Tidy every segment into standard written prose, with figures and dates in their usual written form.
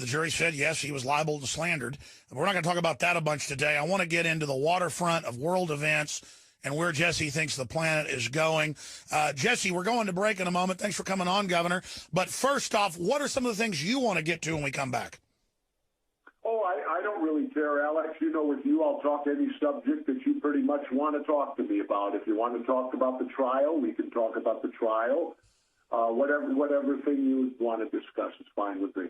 jury said, yes, he was libeled and slandered. We're not going to talk about that a bunch today. I want to get into the waterfront of world events and where Jesse thinks the planet is going. Jesse, we're going to break in a moment. Thanks for coming on, Governor. But first off, what are some of the things you want to get to when we come back? Oh, I don't really care, Alex. You know, with you, I'll talk any subject that you pretty much want to talk to me about. If you want to talk about the trial, we can talk about the trial. Whatever thing you want to discuss is fine with me.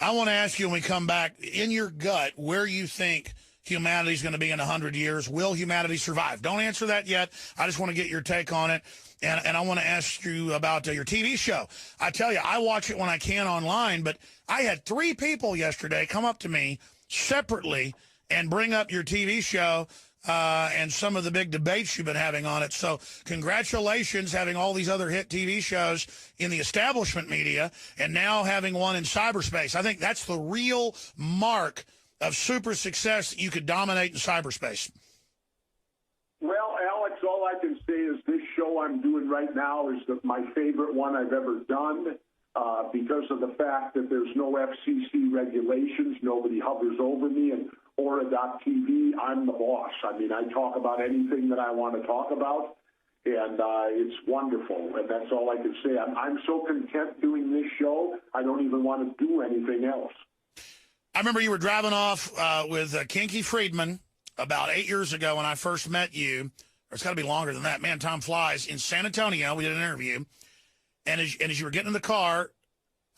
I want to ask you when we come back, in your gut, where you think humanity's going to be in 100 years. Will humanity survive? Don't answer that yet. I just want to get your take on it. And I want to ask you about your TV show. I tell you, I watch it when I can online, but I had 3 people yesterday come up to me separately and bring up your TV show and some of the big debates you've been having on it. So congratulations having all these other hit TV shows in the establishment media and now having one in cyberspace. I think that's the real mark of super success that you could dominate in cyberspace. Well, Alex, all I can say is this show I'm doing right now is my favorite one I've ever done because of the fact that there's no FCC regulations. Nobody hovers over me. And Aura.tv, I'm the boss. I mean, I talk about anything that I want to talk about, and it's wonderful. And that's all I can say. I'm so content doing this show, I don't even want to do anything else. I remember you were driving off with Kinky Friedman about 8 years ago when I first met you. Or it's got to be longer than that. Man, time flies. In San Antonio, we did an interview. And as you were getting in the car,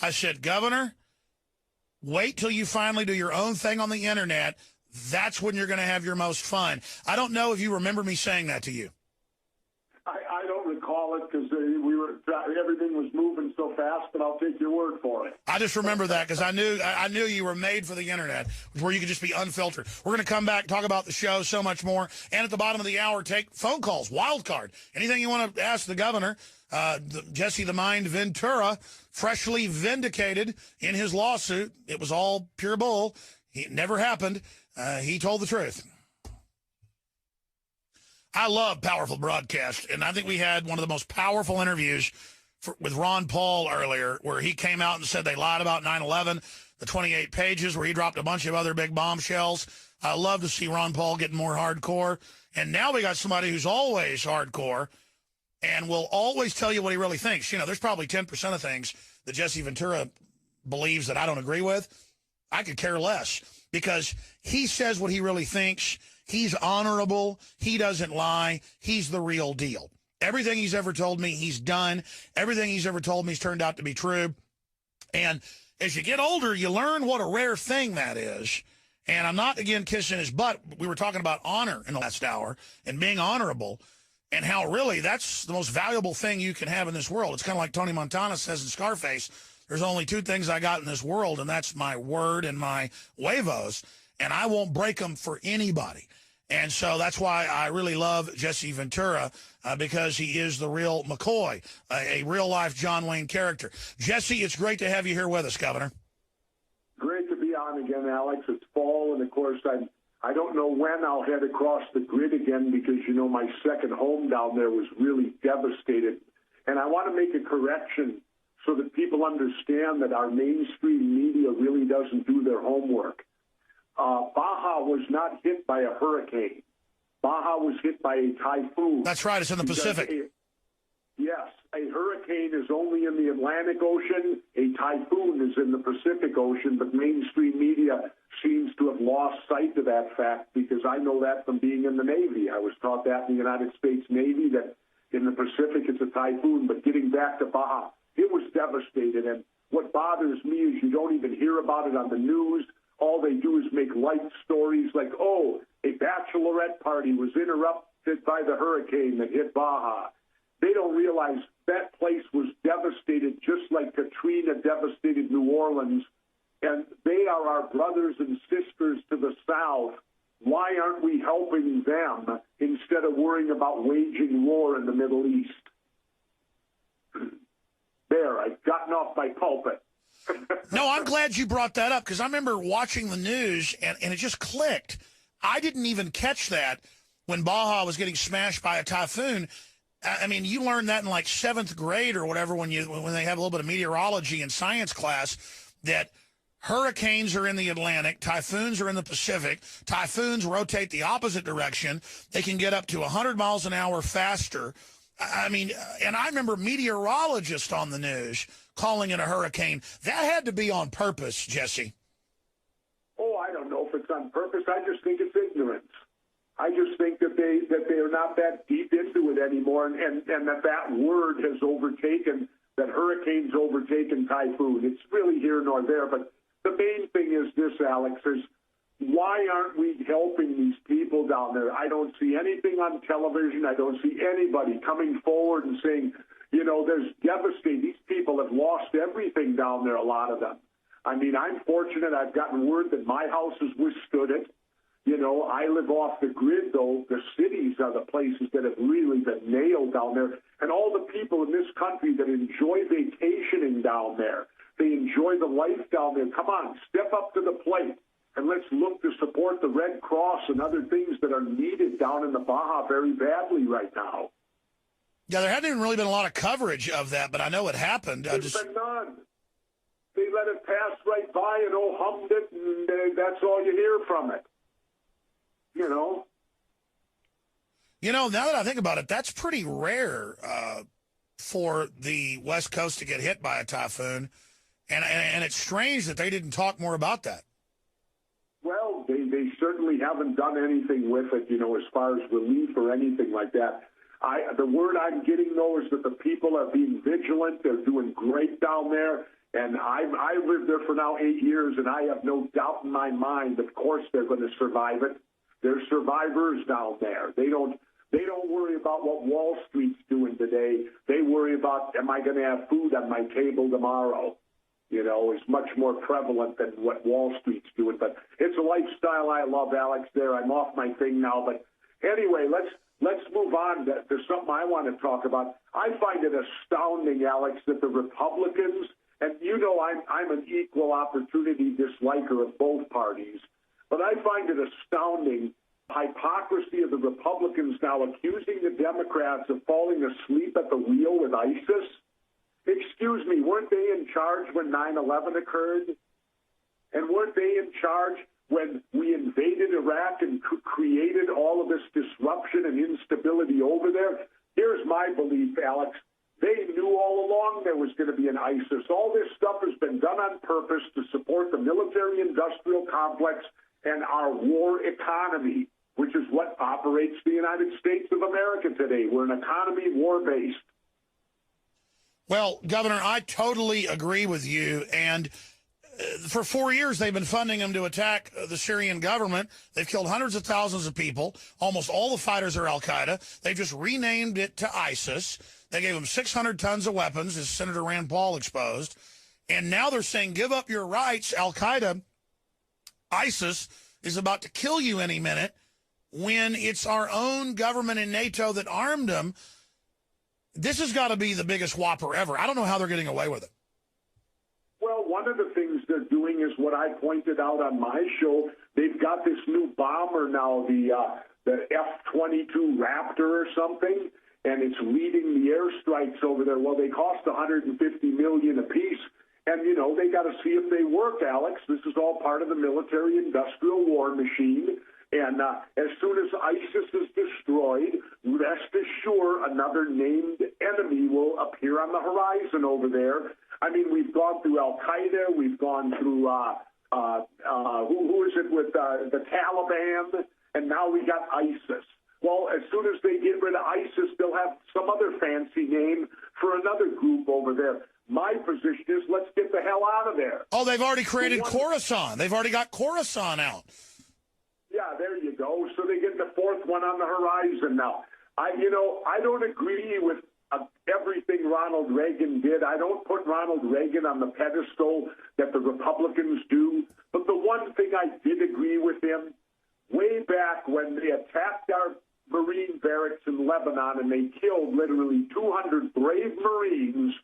I said, Governor, wait till you finally do your own thing on the internet. That's when you're going to have your most fun. I don't know if you remember me saying that to you. I don't recall it because everything was moving so fast, but I'll take your word for it. I just remember that because I knew you were made for the internet, where you could just be unfiltered. We're going to come back, talk about the show, so much more. And at the bottom of the hour, take phone calls, wild card. Anything you want to ask the governor. Jesse the Mind Ventura, freshly vindicated in his lawsuit. It was all pure bull. It never happened. He told the truth. I love powerful broadcast, and I think we had one of the most powerful interviews with Ron Paul earlier, where he came out and said they lied about 9/11, the 28 pages where he dropped a bunch of other big bombshells. I love to see Ron Paul getting more hardcore, and now we got somebody who's always hardcore and will always tell you what he really thinks. You know, there's probably 10% of things that Jesse Ventura believes that I don't agree with. I could care less because he says what he really thinks. He's honorable. He doesn't lie. He's the real deal. Everything he's ever told me, he's done. Everything he's ever told me has turned out to be true. And as you get older, you learn what a rare thing that is. And I'm not, again, kissing his butt. We were talking about honor in the last hour and being honorable and how really that's the most valuable thing you can have in this world. It's kind of like Tony Montana says in Scarface, there's only 2 things I got in this world, and that's my word and my huevos. And I won't break them for anybody. And so that's why I really love Jesse Ventura, because he is the real McCoy, a real-life John Wayne character. Jesse, it's great to have you here with us, Governor. Great to be on again, Alex. It's fall, and, of course, I don't know when I'll head across the grid again because, you know, my second home down there was really devastated. And I want to make a correction so that people understand that our mainstream media really doesn't do their homework. Baja was not hit by a hurricane. Baja was hit by a typhoon. That's right. It's in the Pacific. Yes. A hurricane is only in the Atlantic Ocean. A typhoon is in the Pacific Ocean. But mainstream media seems to have lost sight of that fact because I know that from being in the Navy. I was taught that in the United States Navy, that in the Pacific it's a typhoon. But getting back to Baja, it was devastated. And what bothers me is you don't even hear about it on the news. All they do is make light stories like, oh, a bachelorette party was interrupted by the hurricane that hit Baja. They don't realize that place was devastated just like Katrina devastated New Orleans, and they are our brothers and sisters to the south. Why aren't we helping them instead of worrying about waging war in the Middle East? There, I've gotten off my pulpit. No, I'm glad you brought that up because I remember watching the news and it just clicked. I didn't even catch that when Baja was getting smashed by a typhoon. I mean, you learned that in like 7th grade or whatever when they have a little bit of meteorology in science class, that Hurricanes are in the Atlantic. Typhoons are in the Pacific. Typhoons rotate the opposite direction. They can get up to 100 miles an hour faster. I mean, and I remember meteorologists on the news calling it a hurricane. That had to be on purpose, Jesse. Oh, I don't know if it's on purpose. I just think it's ignorance. I just think that they're not that deep into it anymore, and that word has overtaken, that hurricane's overtaken typhoon. It's really here nor there, but the main thing is this, Alex, is why aren't we helping these people down there? I don't see anything on television. I don't see anybody coming forward and saying, you know, there's devastating. These people have lost everything down there, a lot of them. I mean, I'm fortunate. I've gotten word that my house has withstood it. You know, I live off the grid, though. The cities are the places that have really been nailed down there. And all the people in this country that enjoy vacationing down there, they enjoy the life down there. Come on, step up to the plate, and let's look to support the Red Cross and other things that are needed down in the Baja very badly right now. Yeah, there hadn't even really been a lot of coverage of that, but I know it happened. There's been none. They let it pass right by and hummed it, and that's all you hear from it. You know, now that I think about it, that's pretty rare for the West Coast to get hit by a typhoon, and it's strange that they didn't talk more about that. Well, they certainly haven't done anything with it, you know, as far as relief or anything like that. The word I'm getting, though, is that the people are being vigilant. They're doing great down there. And I've lived there for now 8 years, and I have no doubt in my mind, of course, they're going to survive it. They're survivors down there. They don't worry about what Wall Street's doing today. They worry about, am I going to have food on my table tomorrow? You know, it's much more prevalent than what Wall Street's doing. But it's a lifestyle I love, Alex, there. I'm off my thing now. But anyway, let's move on to something I want to talk about. I find it astounding, Alex, that the Republicans, and you know I'm an equal opportunity disliker of both parties, but I find it astounding hypocrisy of the Republicans now accusing the Democrats of falling asleep at the wheel with ISIS. Excuse me, weren't they in charge when 9/11 occurred? And weren't they in charge when we invaded Iraq and created all of this disruption and instability over there? Here's my belief, Alex. They knew all along there was going to be an ISIS. All this stuff has been done on purpose to support the military-industrial complex and our war economy, which is what operates the United States of America today. We're an economy war-based. Well, Governor, I totally agree with you. And for 4 years, they've been funding them to attack the Syrian government. They've killed hundreds of thousands of people. Almost all the fighters are al-Qaeda. They've just renamed it to ISIS. They gave them 600 tons of weapons, as Senator Rand Paul exposed. And now they're saying, give up your rights. Al-Qaeda, ISIS, is about to kill you any minute when it's our own government in NATO that armed them. This has got to be the biggest whopper ever. I don't know how they're getting away with it. Well, one of the things they're doing is what I pointed out on my show. They've got this new bomber now, the F-22 Raptor or something, and it's leading the airstrikes over there. Well, they cost $150 million apiece, and, you know, they got to see if they work, Alex. This is all part of the military-industrial war machine. And as soon as ISIS is destroyed, rest assured another named enemy will appear on the horizon over there. I mean, we've gone through Al-Qaeda. We've gone through, who is it with the Taliban? And now we got ISIS. Well, as soon as they get rid of ISIS, they'll have some other fancy name for another group over there. My position is let's get the hell out of there. Oh, they've already created Khorasan. They've already got Khorasan out. Yeah, there you go. So they get the fourth one on the horizon now. I don't agree with everything Ronald Reagan did. I don't put Ronald Reagan on the pedestal that the Republicans do. But the one thing I did agree with him, way back when they attacked our Marine barracks in Lebanon and they killed literally 200 brave Marines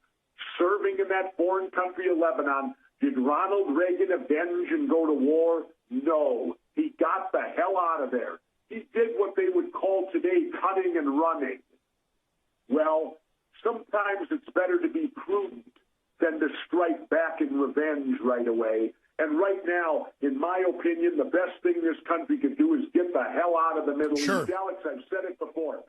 serving in that foreign country of Lebanon, did Ronald Reagan avenge and go to war? No. He got the hell out of there. He did what they would call today cutting and running. Well, sometimes it's better to be prudent than to strike back in revenge right away. And right now, in my opinion, the best thing this country could do is get the hell out of the Middle East. Alex, I've said it before.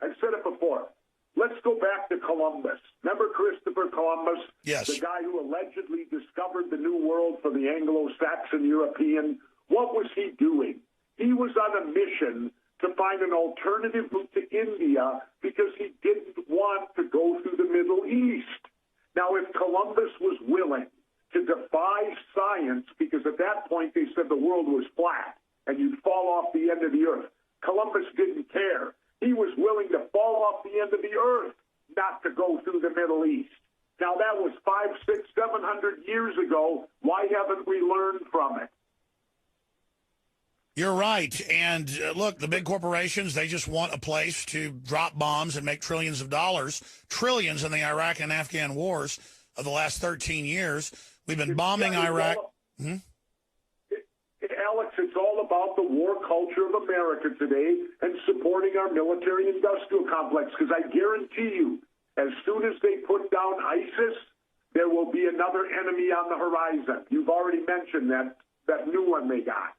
Let's go back to Columbus. Remember Christopher Columbus? Yes. The guy who allegedly discovered the New World for the Anglo-Saxon European. What was he doing? He was on a mission to find an alternative route to India because he didn't want to go through the Middle East. Now, if Columbus was willing to defy science, because at that point they said the world was flat and you'd fall off the end of the earth, Columbus didn't care. He was willing to fall off the end of the earth not to go through the Middle East. Now, that was 500, 600, 700 years ago. Why haven't we learned from it? You're right. And look, the big corporations, they just want a place to drop bombs and make trillions of dollars, trillions in the Iraq and Afghan wars of the last 13 years. We've been bombing Iraq. Alex, it's all about the war culture of America today and supporting our military-industrial complex, because I guarantee you, as soon as they put down ISIS, there will be another enemy on the horizon. You've already mentioned that new one they got.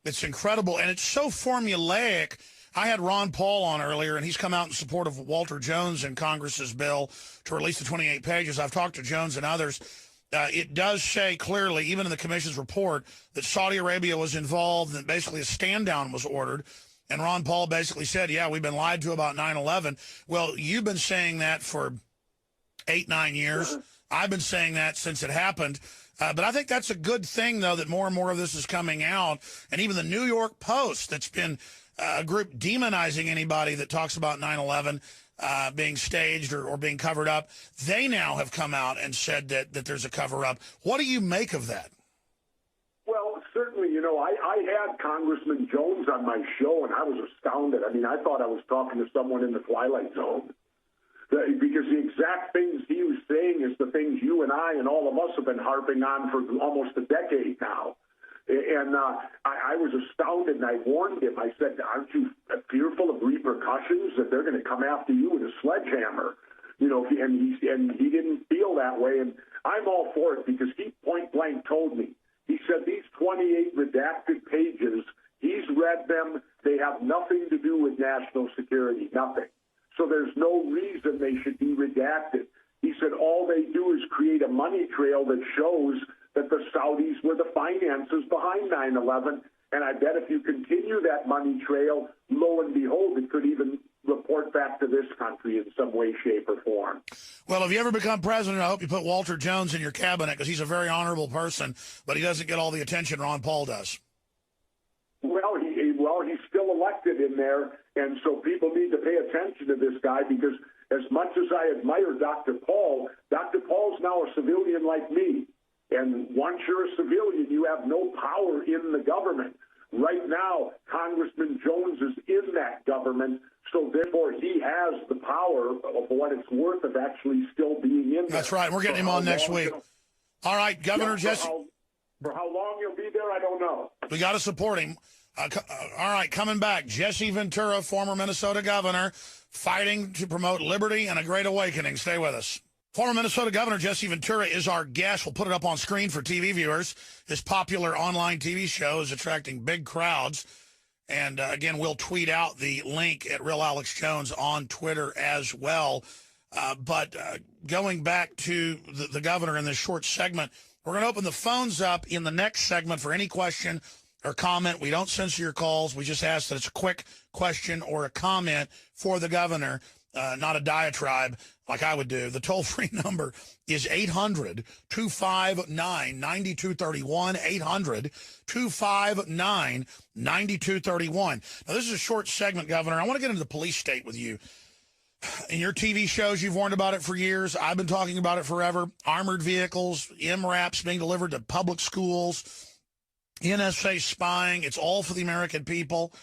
It's incredible, and it's so formulaic. I had Ron Paul on earlier, and he's come out in support of Walter Jones and Congress's bill to release the 28 pages. I've talked to Jones and others. It does say clearly, even in the commission's report, that Saudi Arabia was involved, and basically a stand-down was ordered. And Ron Paul basically said, yeah, we've been lied to about 9/11. Well, you've been saying that for 8, 9 years. I've been saying that since it happened. But I think that's a good thing, though, that more and more of this is coming out. And even the New York Post, that's been a group demonizing anybody that talks about 9/11 being staged or being covered up, they now have come out and said that there's a cover-up. What do you make of that? Well, certainly, I had Congressman Jones on my show, and I was astounded. I mean, I thought I was talking to someone in the Twilight Zone. Because the exact things he was saying is the things you and I and all of us have been harping on for almost a decade now. And I was astounded, and I warned him. I said, aren't you fearful of repercussions, that they're going to come after you with a sledgehammer? And he didn't feel that way. And I'm all for it, because he point blank told me. He said these 28 redacted pages, he's read them. They have nothing to do with national security, nothing. So there's no reason they should be redacted. He said all they do is create a money trail that shows that the Saudis were the finances behind 9/11. And I bet if you continue that money trail, lo and behold, it could even report back to this country in some way, shape, or form. Well, if you ever become president, I hope you put Walter Jones in your cabinet, because he's a very honorable person, but he doesn't get all the attention Ron Paul does. Well, he's still elected in there, and so people need to pay attention to this guy, because as much as I admire Dr. Paul's now a civilian like me. And once you're a civilian, you have no power in the government. Right now, Congressman Jones is in that government, so therefore he has the power of what it's worth of actually still being in there. That's right. We're getting him on next week. All right, Governor Jesse. For how long he'll be there, I don't know. We got to support him. All right, coming back, Jesse Ventura, former Minnesota governor, fighting to promote liberty and a great awakening. Stay with us. Former Minnesota Governor Jesse Ventura is our guest. We'll put it up on screen for TV viewers. His popular online TV show is attracting big crowds. And again, we'll tweet out the link at Real Alex Jones on Twitter as well. But going back to the governor in this short segment, we're going to open the phones up in the next segment for any question or comment. We don't censor your calls. We just ask that it's a quick question or a comment for the governor, not a diatribe like I would do. The toll-free number is 800-259-9231, 800-259-9231. Now, this is a short segment, Governor. I want to get into the police state with you. In your TV shows, you've warned about it for years. I've been talking about it forever. Armored vehicles, MRAPs being delivered to public schools, NSA spying. It's all for the American people.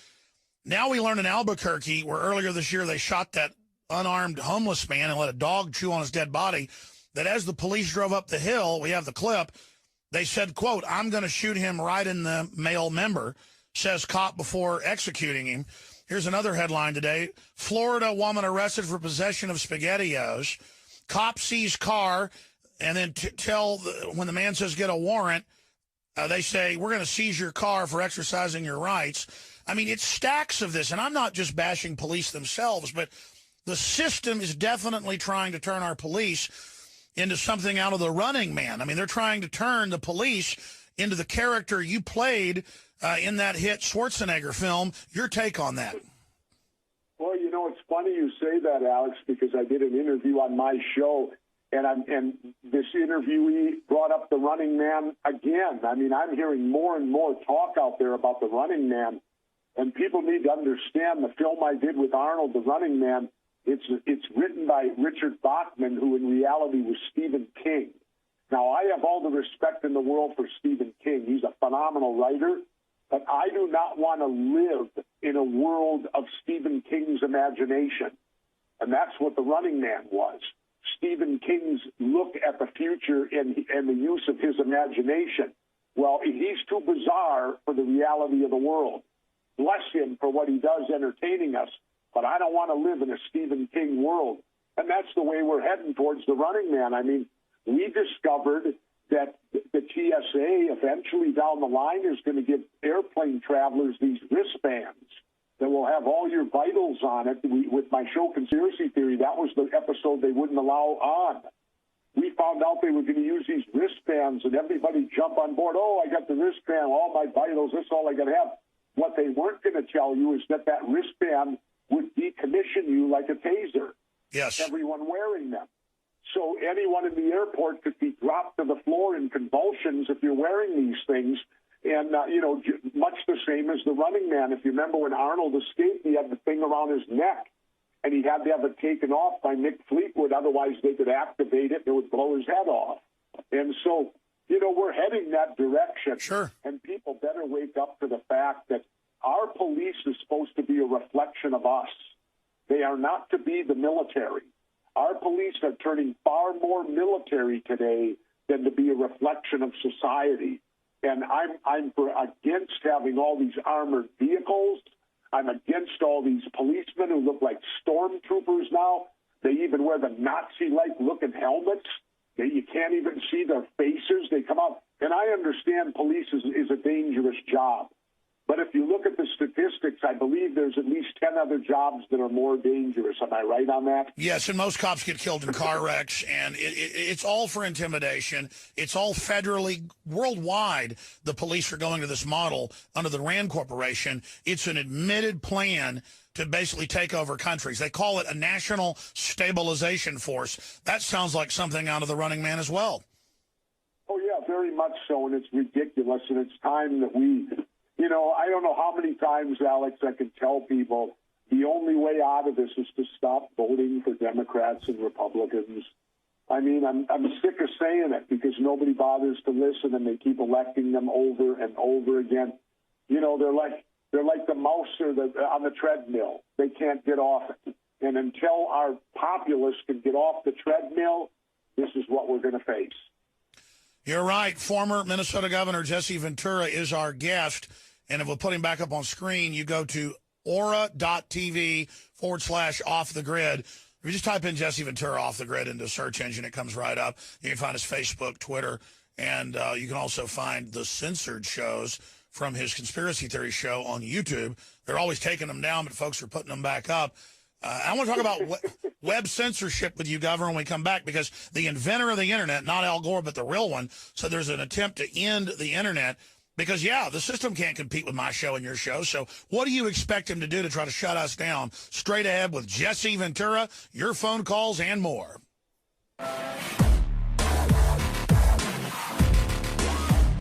Now we learned in Albuquerque, where earlier this year they shot that unarmed homeless man and let a dog chew on his dead body, that as the police drove up the hill, we have the clip, they said, quote, "I'm going to shoot him right in the male member," says cop before executing him. Here's another headline today. Florida woman arrested for possession of SpaghettiOs. Cop sees car and then when the man says get a warrant, they say, we're going to seize your car for exercising your rights. I mean, it's stacks of this, and I'm not just bashing police themselves, but the system is definitely trying to turn our police into something out of The Running Man. I mean, they're trying to turn the police into the character you played in that hit Schwarzenegger film. Your take on that? Well, you know, it's funny you say that, Alex, because I did an interview on my show, and this interviewee brought up The Running Man again. I mean, I'm hearing more and more talk out there about The Running Man, and people need to understand the film I did with Arnold, The Running Man, it's written by Richard Bachman, who in reality was Stephen King. Now, I have all the respect in the world for Stephen King. He's a phenomenal writer, but I do not want to live in a world of Stephen King's imagination, and that's what The Running Man was. Stephen King's look at the future and the use of his imagination. Well, he's too bizarre for the reality of the world. Bless him for what he does entertaining us, but I don't want to live in a Stephen King world. And that's the way we're heading towards The Running Man. I mean, we discovered that the TSA eventually down the line is going to give airplane travelers these wristbands that will have all your vitals on it. With my show Conspiracy Theory, that was the episode they wouldn't allow on. We found out they were going to use these wristbands, and everybody jump on board. Oh, I got the wristband, all my vitals, that's all I got to have. What they weren't going to tell you is that wristband would decommission you like a taser. Yes. Everyone wearing them. So anyone in the airport could be dropped to the floor in convulsions if you're wearing these things. And, much the same as The Running Man. If you remember when Arnold escaped, he had the thing around his neck, and he had to have it taken off by Mick Fleetwood. Otherwise, they could activate it, and it would blow his head off. And so, we're heading that direction. Sure. And people better wake up to the fact that our police is supposed to be a reflection of us. They are not to be the military. Our police are turning far more military today than to be a reflection of society. And I'm against having all these armored vehicles. I'm against all these policemen who look like stormtroopers now. They even wear the Nazi-like looking helmets. You can't even see their faces. They come out. And I understand police is a dangerous job. But if you look at the statistics, I believe there's at least 10 other jobs that are more dangerous. Am I right on that? Yes, and most cops get killed in car wrecks, and it's all for intimidation. It's all federally, worldwide, the police are going to this model under the RAND Corporation. It's an admitted plan to basically take over countries. They call it a national stabilization force. That sounds like something out of The Running Man as well. Oh, yeah, very much so, and it's ridiculous, and it's time that we... I don't know how many times, Alex, I can tell people the only way out of this is to stop voting for Democrats and Republicans. I mean, I'm sick of saying it because nobody bothers to listen, and they keep electing them over and over again. They're like the mouse on the treadmill. They can't get off it. And until our populace can get off the treadmill, this is what we're going to face. You're right. Former Minnesota Governor Jesse Ventura is our guest. And if we'll put him back up on screen, you go to aura.tv/off the grid. If you just type in Jesse Ventura off the grid into the search engine, it comes right up. You can find his Facebook, Twitter, and you can also find the censored shows from his conspiracy theory show on YouTube. They're always taking them down, but folks are putting them back up. I want to talk about web censorship with you, Governor, when we come back, because the inventor of the Internet, not Al Gore, but the real one, so there's an attempt to end the Internet. Because, yeah, the system can't compete with my show and your show. So what do you expect him to do to try to shut us down? Straight ahead with Jesse Ventura, your phone calls, and more.